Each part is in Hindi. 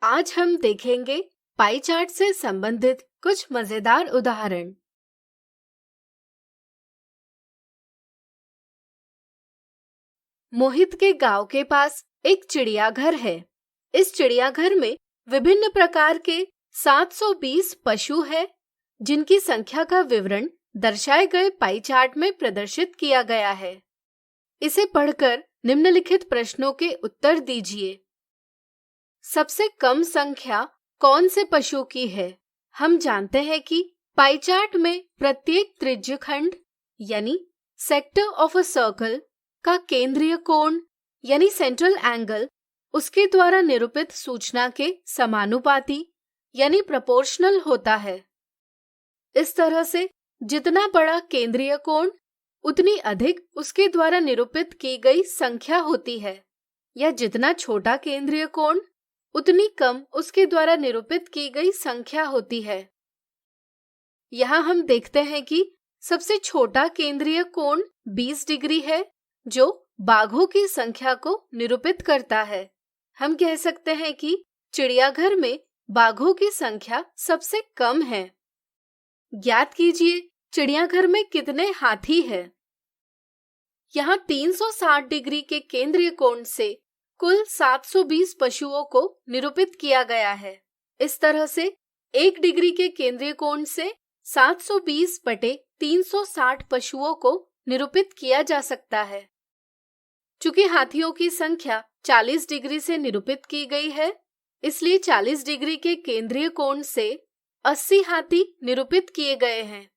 आज हम देखेंगे पाई चार्ट से संबंधित कुछ मजेदार उदाहरण। मोहित के गांव के पास एक चिड़ियाघर है। इस चिड़ियाघर में विभिन्न प्रकार के 720 पशु है, जिनकी संख्या का विवरण दर्शाए गए पाई चार्ट में प्रदर्शित किया गया है। इसे पढ़कर निम्नलिखित प्रश्नों के उत्तर दीजिए। सबसे कम संख्या कौन से पशु की है? हम जानते हैं कि पाई चार्ट में प्रत्येक त्रिज्य खंड यानी सेक्टर ऑफ अ सर्कल का केंद्रीय कोण यानी सेंट्रल एंगल उसके द्वारा निरूपित सूचना के समानुपाती यानी प्रोपोर्शनल होता है। इस तरह से जितना बड़ा केंद्रीय कोण उतनी अधिक उसके द्वारा निरूपित की गई संख्या होती है, या जितना छोटा केंद्रीय कोण उतनी कम उसके द्वारा निरूपित की गई संख्या होती है। यहाँ हम देखते हैं कि सबसे छोटा केंद्रीय कोण 20 डिग्री है, जो बाघों की संख्या को निरूपित करता है। हम कह सकते हैं कि चिड़ियाघर में बाघों की संख्या सबसे कम है। ज्ञात कीजिए चिड़ियाघर में कितने हाथी हैं? यहाँ 360 डिग्री के केंद्रीय कोण से कुल 720 पशुओं को निरूपित किया गया है। इस तरह से 1 डिग्री के केंद्रीय कोण से 720 बटे 360 पशुओं को निरूपित किया जा सकता है। चूंकि हाथियों की संख्या 40 डिग्री से निरूपित की गई है, इसलिए 40 डिग्री के केंद्रीय कोण से 80 हाथी निरूपित किए गए हैं।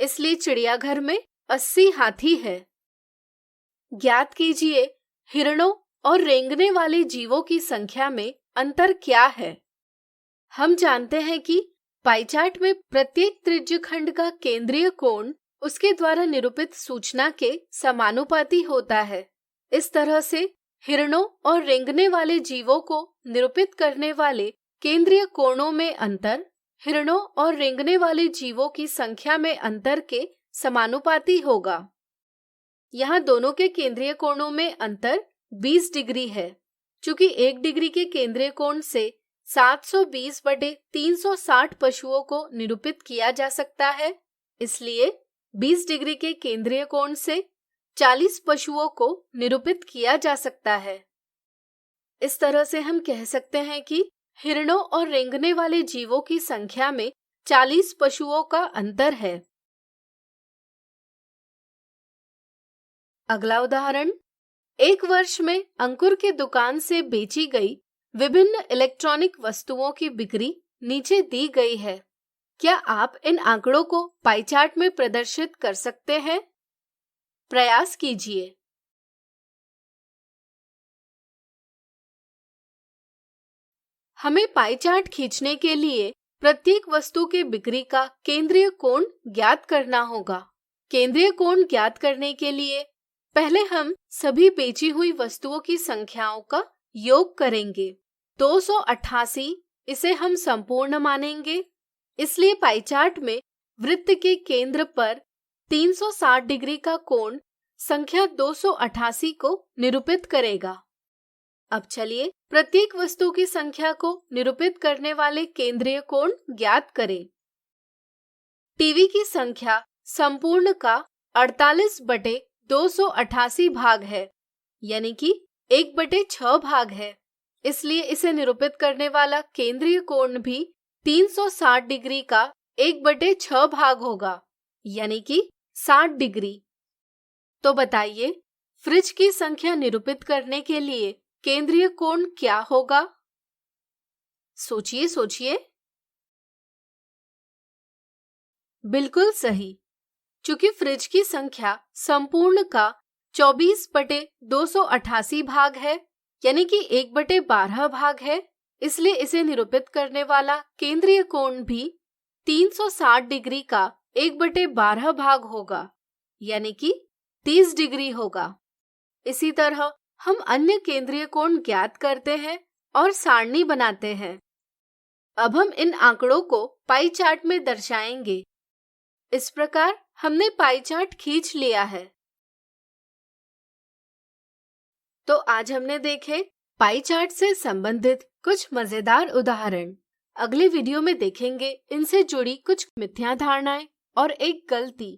इसलिए चिड़ियाघर में 80 हाथी है। ज्ञात कीजिए हिरणों और रेंगने वाले जीवों की संख्या में अंतर क्या है? हम जानते हैं कि पाई चार्ट में प्रत्येक त्रिज्य खंड का केंद्रीय कोण उसके द्वारा निरूपित सूचना के समानुपाती होता है। इस तरह से हिरणों और रेंगने वाले जीवों को निरूपित करने वाले केंद्रीय कोणों में अंतर हिरणों और रेंगने वाले जीवों की संख्या में अंतर के समानुपाती होगा। यहाँ दोनों के केंद्रीय कोणों में अंतर 20 डिग्री है। चूंकि 1 डिग्री के केंद्रीय कोण से 720 बटे 360 पशुओं को निरूपित किया जा सकता है, इसलिए 20 डिग्री के केंद्रीय कोण से 40 पशुओं को निरूपित किया जा सकता है। इस तरह से हम कह सकते हैं कि हिरणों और रेंगने वाले जीवों की संख्या में 40 पशुओं का अंतर है। अगला उदाहरण, एक वर्ष में अंकुर की दुकान से बेची गई विभिन्न इलेक्ट्रॉनिक वस्तुओं की बिक्री नीचे दी गई है। क्या आप इन आंकड़ों को पाई चार्ट में प्रदर्शित कर सकते हैं? प्रयास कीजिए। हमें पाई चार्ट खींचने के लिए प्रत्येक वस्तु के बिक्री का केंद्रीय कोण ज्ञात करना होगा। केंद्रीय कोण ज्ञात करने के लिए पहले हम सभी बेची हुई वस्तुओं की संख्याओं का योग करेंगे। 288 इसे हम संपूर्ण मानेंगे, इसलिए पाई चार्ट में वृत्त के केंद्र पर 360 डिग्री का कोण संख्या 288 को निरूपित करेगा। अब चलिए प्रत्येक वस्तु की संख्या को निरूपित करने वाले केंद्रीय कोण ज्ञात करें। टीवी की संख्या संपूर्ण का 48 बटे 288 भाग है, यानी कि 1/6 भाग है। इसलिए इसे निरूपित करने वाला केंद्रीय कोण भी 360 डिग्री का 1/6 भाग होगा, यानी कि 60 डिग्री। तो बताइए फ्रिज की संख्या निरूपित करने के लिए केंद्रीय कोण क्या होगा? सोचिए सोचिए। बिल्कुल सही। चूंकि फ्रिज की संख्या संपूर्ण का 24 बटे 288 भाग है, यानी कि 1/12 भाग है, इसलिए इसे निरूपित करने वाला केंद्रीय कोण भी 360 डिग्री का 1/12 भाग होगा, यानी कि 30 डिग्री होगा। इसी तरह हम अन्य केंद्रीय कोण ज्ञात करते हैं और सारणी बनाते हैं। अब हम इन आंकड़ों को पाई चार्ट में दर्शाएंगे। इस प्रकार हमने पाई चार्ट खींच लिया है। तो आज हमने देखे पाई चार्ट से संबंधित कुछ मजेदार उदाहरण। अगले वीडियो में देखेंगे इनसे जुड़ी कुछ मिथ्या धारणाएं और एक गलती।